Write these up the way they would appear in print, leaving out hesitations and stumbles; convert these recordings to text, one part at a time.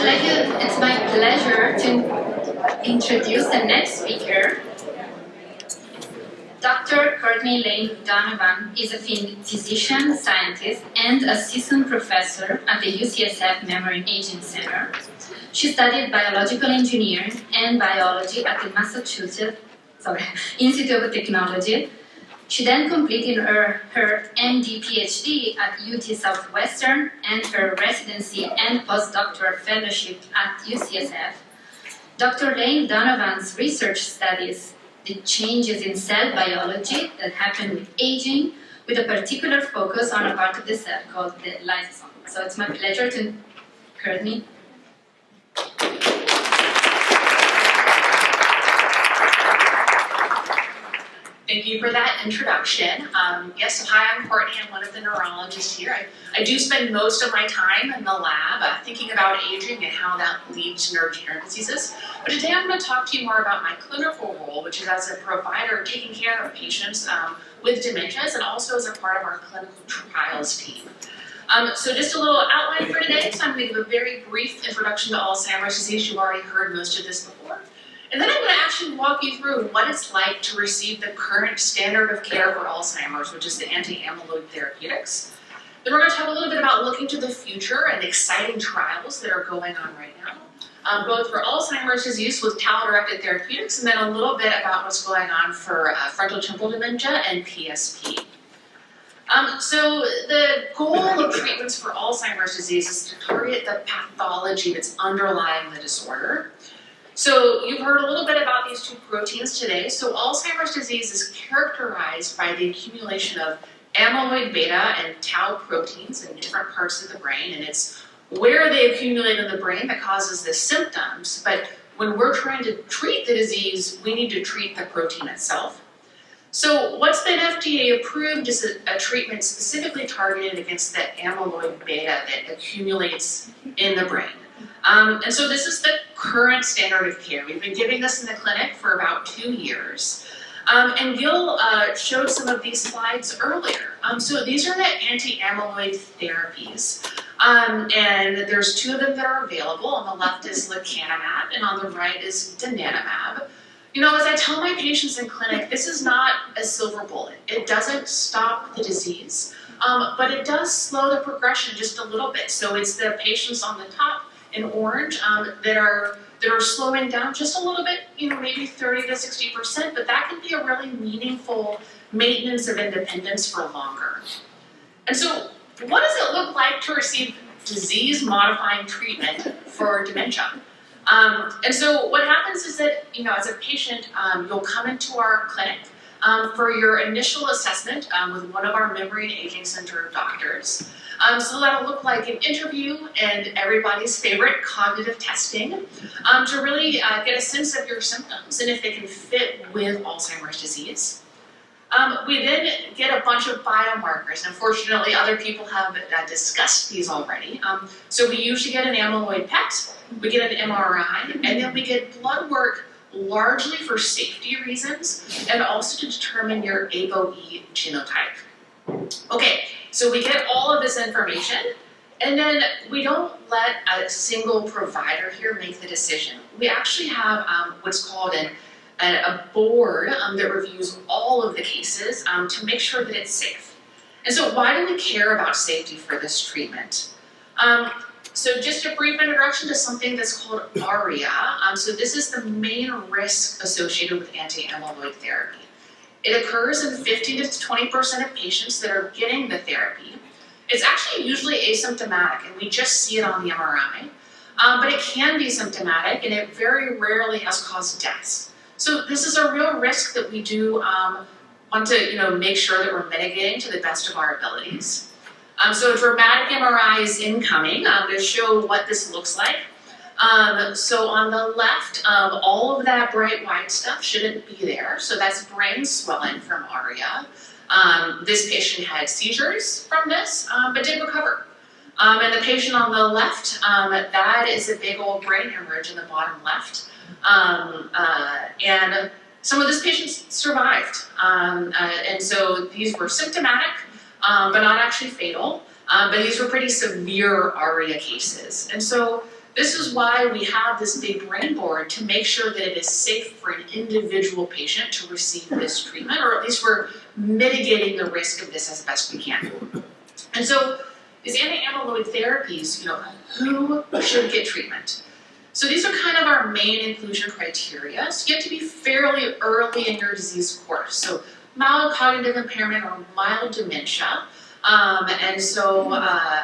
It's my pleasure to introduce the next speaker. Dr. Courtney Lane-Donovan is a physician, scientist, and assistant professor at the UCSF Memory and Aging Center. She studied biological engineering and biology at the Massachusetts Institute of Technology. She then completed her MD PhD at UT Southwestern and her residency and postdoctoral fellowship at UCSF. Dr. Lane-Donovan's research studies the changes in cell biology that happen with aging, with a particular focus on a part of the cell called the lysosome. So it's my pleasure to Courtney. Thank you for that introduction. So hi, I'm Courtney. I'm one of the neurologists here. I do spend most of my time in the lab thinking about aging and how that leads to neurodegenerative diseases. But today I'm going to talk to you more about my clinical role, which is as a provider taking care of patients with dementias and also as a part of our clinical trials team. So just a little outline for today. So I'm going to give a very brief introduction to Alzheimer's disease. You've already heard most of this before. And then I'm going to actually walk you through what it's like to receive the current standard of care for Alzheimer's, which is the anti-amyloid therapeutics. Then we're going to talk a little bit about looking to the future and exciting trials that are going on right now, both for Alzheimer's disease with tau-directed therapeutics, and then a little bit about what's going on for frontotemporal dementia and PSP. So the goal of treatments for Alzheimer's disease is to target the pathology that's underlying the disorder. So you've heard a little bit about these two proteins today. So Alzheimer's disease is characterized by the accumulation of amyloid beta and tau proteins in different parts of the brain, and it's where they accumulate in the brain that causes the symptoms. But when we're trying to treat the disease, we need to treat the protein itself. So what's been FDA approved is a treatment specifically targeted against the amyloid beta that accumulates in the brain. And so this is the current standard of care. We've been giving this in the clinic for about 2 years. And Gil showed some of these slides earlier. So these are the anti-amyloid therapies. And there's 2 of them that are available. On the left is lecanemab, and on the right is donanemab. You know, as I tell my patients in clinic, this is not a silver bullet. It doesn't stop the disease, but it does slow the progression just a little bit. So it's the patients on the top in orange that are slowing down just a little bit, maybe 30 to 60%, but that can be a really meaningful maintenance of independence for longer. And so what does it look like to receive disease-modifying treatment for dementia? And so what happens is that, as a patient, you'll come into our clinic for your initial assessment with one of our memory and aging center doctors. So that'll look like an interview and everybody's favorite cognitive testing to really get a sense of your symptoms and if they can fit with Alzheimer's disease. We then get a bunch of biomarkers. Unfortunately, other people have discussed these already. So we usually get an amyloid PET, we get an MRI, and then we get blood work largely for safety reasons and also to determine your ApoE genotype. Okay, so we get all of this information, and then we don't let a single provider here make the decision. We actually have what's called a board that reviews all of the cases to make sure that it's safe. And so why do we care about safety for this treatment? So just a brief introduction to something that's called ARIA. So this is the main risk associated with anti-amyloid therapy. It occurs in 15 to 20% of patients that are getting the therapy. It's actually usually asymptomatic, and we just see it on the MRI. But it can be symptomatic, and it very rarely has caused deaths. So this is a real risk that we do want to make sure that we're mitigating to the best of our abilities. So a dramatic MRI is incoming to show what this looks like. So on the left, all of that bright white stuff shouldn't be there. So that's brain swelling from ARIA. This patient had seizures from this, but did recover. And the patient on the left, that is a big old brain hemorrhage in the bottom left. And some of this patient survived. And so these were symptomatic, but not actually fatal. But these were pretty severe ARIA cases. And so This is why we have this big brain board to make sure that it is safe for an individual patient to receive this treatment, or at least we're mitigating the risk of this as best we can. And so these anti-amyloid therapies, who should get treatment? So these are kind of our main inclusion criteria. So you have to be fairly early in your disease course. So mild cognitive impairment or mild dementia. And so,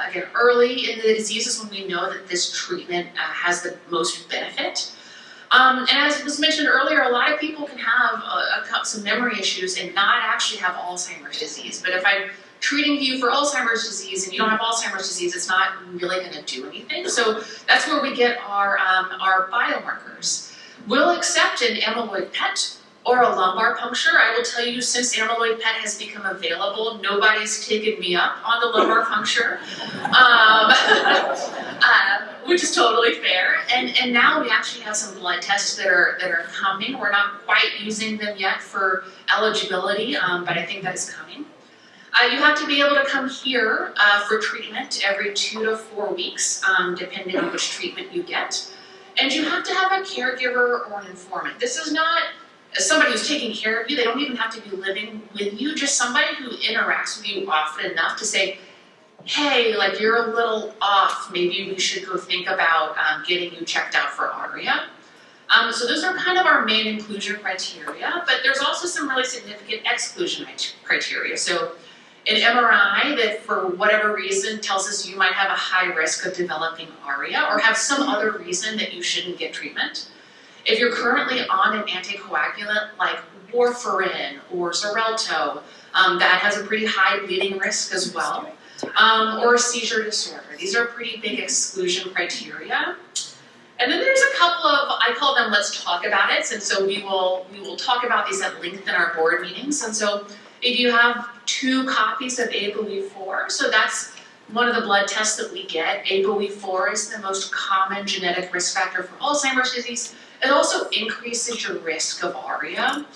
again, early in the disease is when we know that this treatment has the most benefit. And as was mentioned earlier, a lot of people can have some memory issues and not actually have Alzheimer's disease. But if I'm treating you for Alzheimer's disease and you don't have Alzheimer's disease, it's not really going to do anything. So that's where we get our biomarkers. We'll accept an amyloid PET or a lumbar puncture. I will tell you, since amyloid PET has become available, nobody's taken me up on the lumbar puncture, which is totally fair. And now we actually have some blood tests that are coming. We're not quite using them yet for eligibility, but I think that is coming. You have to be able to come here for treatment every 2 to 4 weeks, depending on which treatment you get. And you have to have a caregiver or an informant. This is not somebody who's taking care of you. They don't even have to be living with you, just somebody who interacts with you often enough to say, hey, like, you're a little off. Maybe we should go think about getting you checked out for ARIA. So those are kind of our main inclusion criteria, but there's also some really significant exclusion criteria. So an MRI that for whatever reason tells us you might have a high risk of developing ARIA or have some other reason that you shouldn't get treatment. If you're currently on an anticoagulant like warfarin or Xarelto, that has a pretty high bleeding risk as well, or a seizure disorder. These are pretty big exclusion criteria. And then there's a couple of, I call them let's talk about it, and so we will talk about these at length in our board meetings. And so if you have 2 copies of ApoE4, so that's one of the blood tests that we get. ApoE4 is the most common genetic risk factor for Alzheimer's disease. It also increases your risk of ARIA.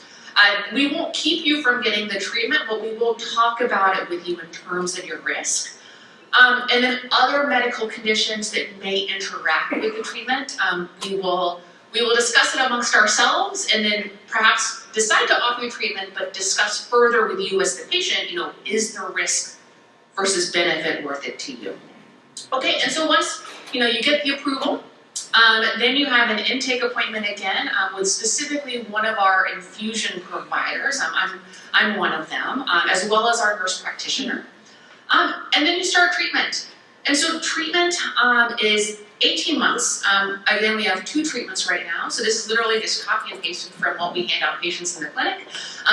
We won't keep you from getting the treatment, but we will talk about it with you in terms of your risk. And then other medical conditions that may interact with the treatment, we will discuss it amongst ourselves and then perhaps decide to offer you treatment, but discuss further with you as the patient, is the risk versus benefit worth it to you? Okay, and so once you get the approval, then you have an intake appointment again with specifically one of our infusion providers. I'm one of them, as well as our nurse practitioner. And then you start treatment. And so treatment is 18 months. Again, we have 2 treatments right now. So this is literally just copy and pasted from what we hand out patients in the clinic.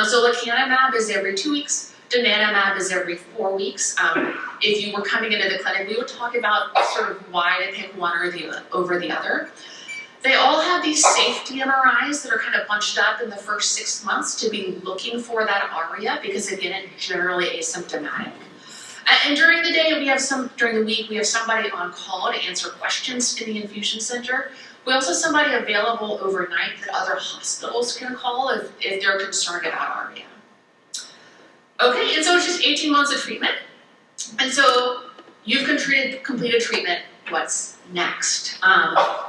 So lecanemab is every 2 weeks. Donanemab is every 4 weeks. If you were coming into the clinic, we would talk about sort of why to pick one over the other. They all have these safety MRIs that are kind of bunched up in the first 6 months to be looking for that ARIA, because again, it's generally asymptomatic. And during the day, during the week, we have somebody on call to answer questions in the infusion center. We also have somebody available overnight that other hospitals can call if they're concerned about ARIA. Okay, and so it's just 18 months of treatment. And so you've completed treatment. What's next?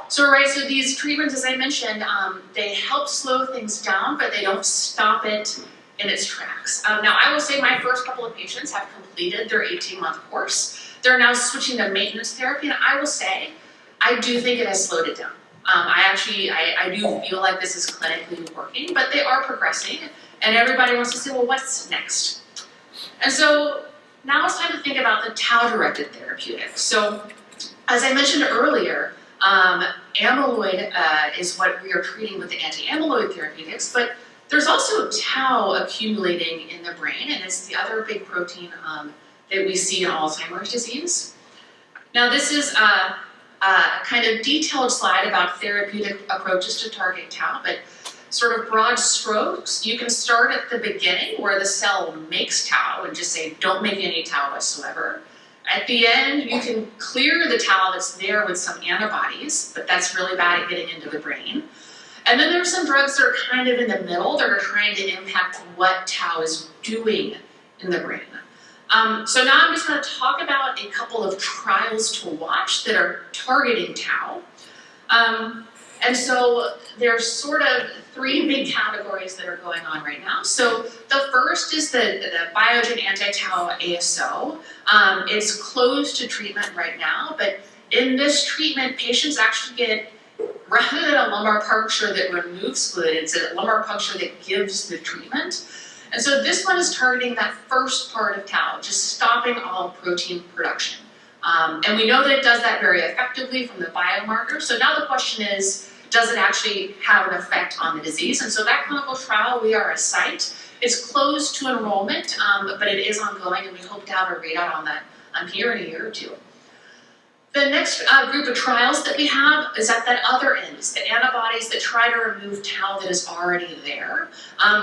So these treatments, as I mentioned, they help slow things down, but they don't stop it in its tracks. Now, I will say my first couple of patients have completed their 18-month course. They're now switching to maintenance therapy, and I will say, I do think it has slowed it down. I do feel like this is clinically working, but they are progressing, and everybody wants to say, well, what's next? And so now it's time to think about the tau-directed therapeutics. So, as I mentioned earlier, amyloid is what we are treating with the anti-amyloid therapeutics, but there's also tau accumulating in the brain, and it's the other big protein that we see in Alzheimer's disease. Now, this is a kind of detailed slide about therapeutic approaches to target tau, but sort of broad strokes, you can start at the beginning where the cell makes tau and just say, don't make any tau whatsoever. At the end, you can clear the tau that's there with some antibodies, but that's really bad at getting into the brain. And then there's some drugs that are kind of in the middle that are trying to impact what tau is doing in the brain. So now I'm just going to talk about a couple of trials to watch that are targeting tau. And so there's sort of three big categories that are going on right now. So the first is the Biogen anti-tau ASO. It's closed to treatment right now, but in this treatment, patients actually get, rather than a lumbar puncture that removes fluid, it's a lumbar puncture that gives the treatment. And so this one is targeting that first part of tau, just stopping all protein production. And we know that it does that very effectively from the biomarker. So now the question is, does it actually have an effect on the disease? And so that clinical trial, we are a site. It's closed to enrollment, but it is ongoing, and we hope to have a readout on that here in a year or two. The next group of trials that we have is at that other end. It's the antibodies that try to remove tau that is already there.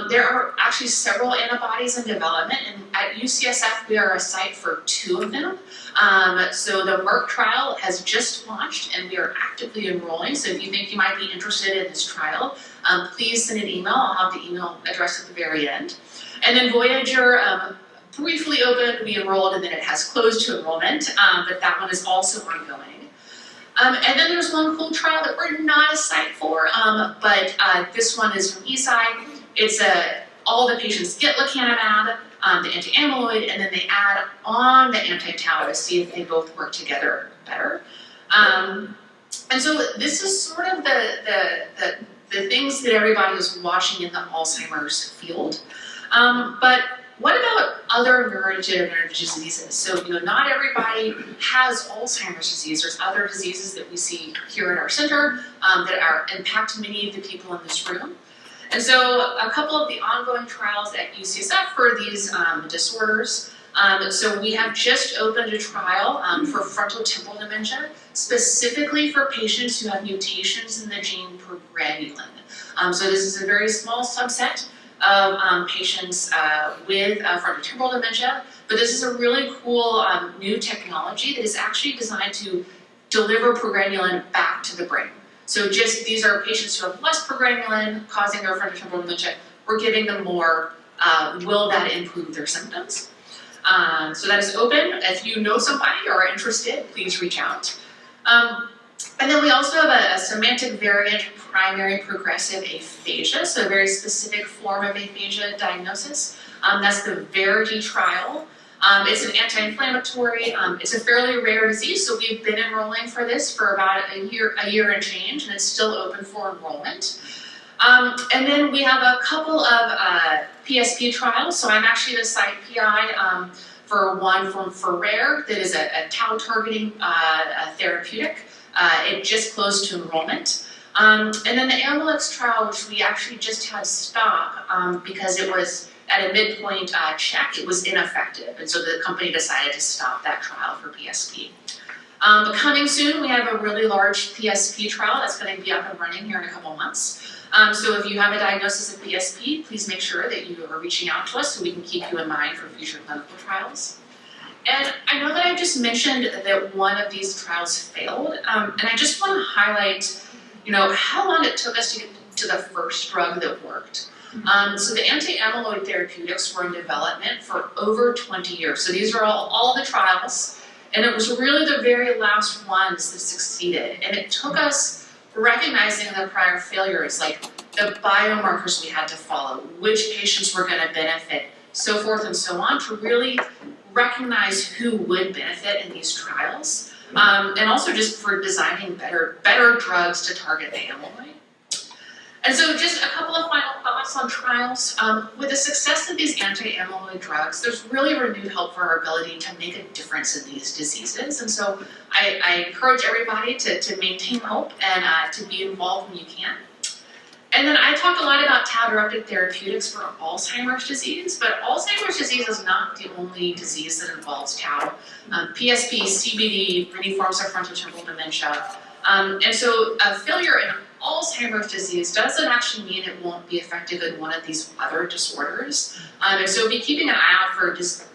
There are actually several antibodies in development, and at UCSF we are a site for two of them. So the Merck trial has just launched, and we are actively enrolling. So if you think you might be interested in this trial, please send an email. I'll have the email address at the very end. And then Voyager, briefly opened, we enrolled, and then it has closed to enrollment, but that one is also ongoing. And then there's one cool trial that we're not a site for, but this one is from Eisai. It's all the patients get lecanemab, the anti-amyloid, and then they add on the anti-tau to see if they both work together better. And so this is sort of the things that everybody is watching in the Alzheimer's field. But what about other neurodegenerative diseases? So, not everybody has Alzheimer's disease. There's other diseases that we see here at our center that impact many of the people in this room. And so a couple of the ongoing trials at UCSF for these disorders. So we have just opened a trial for frontotemporal dementia, specifically for patients who have mutations in the gene progranulin. So this is a very small subset of patients with frontotemporal dementia, but this is a really cool new technology that is actually designed to deliver progranulin back to the brain. So these are patients who have less progranulin causing their frontotemporal dementia. We're giving them more. Will that improve their symptoms? So that is open. If you know somebody or are interested, please reach out. And then we also have a semantic variant primary progressive aphasia, so a very specific form of aphasia diagnosis. That's the Verity trial. It's an anti-inflammatory. It's a fairly rare disease, so we've been enrolling for this for about a year and change, and it's still open for enrollment. And then we have a couple of PSP trials. So I'm actually the site PI for one for rare that is a tau targeting therapeutic. It just closed to enrollment. And then the Amyloid trial, which we actually just had stop because it was at a midpoint check, it was ineffective. And so the company decided to stop that trial for PSP. But coming soon, we have a really large PSP trial that's going to be up and running here in a couple months. So if you have a diagnosis of PSP, please make sure that you are reaching out to us so we can keep you in mind for future clinical trials. And I know that I just mentioned that one of these trials failed, and I just want to highlight, how long it took us to get to the first drug that worked. So the anti-amyloid therapeutics were in development for over 20 years. So these are all the trials, and it was really the very last ones that succeeded. And it took us recognizing the prior failures, like the biomarkers we had to follow, which patients were going to benefit, so forth and so on, to really recognize who would benefit in these trials, and also just for designing better drugs to target the amyloid. And so just a couple of final thoughts on trials. With the success of these anti-amyloid drugs, there's really renewed hope for our ability to make a difference in these diseases. And so I encourage everybody to maintain hope and to be involved when you can. And then I talked a lot about tau-directed therapeutics for Alzheimer's disease, but Alzheimer's disease is not the only disease that involves tau. PSP, CBD, many forms of frontotemporal dementia. And so a failure in Alzheimer's disease doesn't actually mean it won't be effective in one of these other disorders. And so be keeping an eye out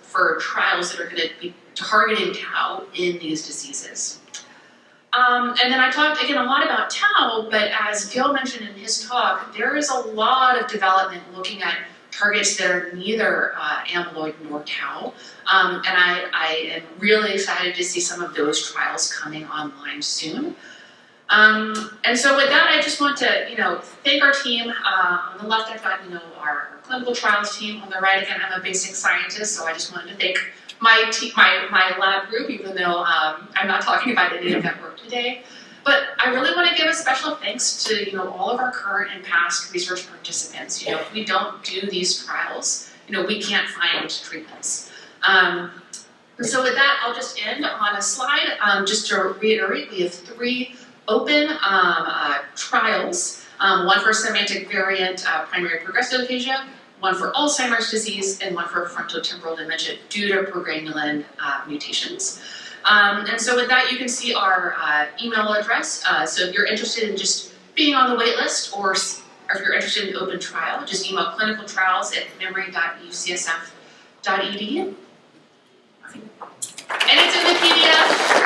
for trials that are going to be targeting tau in these diseases. And then I talked again a lot about tau, but as Gil mentioned in his talk, there is a lot of development looking at targets that are neither amyloid nor tau. And I am really excited to see some of those trials coming online soon. And so with that, I just want to, thank our team. On the left, I've got, our clinical trials team. On the right, again, I'm a basic scientist, so I just wanted to thank my lab group, even though I'm not talking about any of that work today. But I really want to give a special thanks to, all of our current and past research participants. If we don't do these trials, we can't find treatments. So with that, I'll just end on a slide. Just to reiterate, we have 3 open trials, one for semantic variant primary progressive aphasia, one for Alzheimer's disease, and one for frontotemporal dementia due to progranulin mutations. And so with that, you can see our email address. So if you're interested in just being on the wait list, or if you're interested in open trial, just email clinicaltrials@memory.ucsf.edu. And it's in the PDF.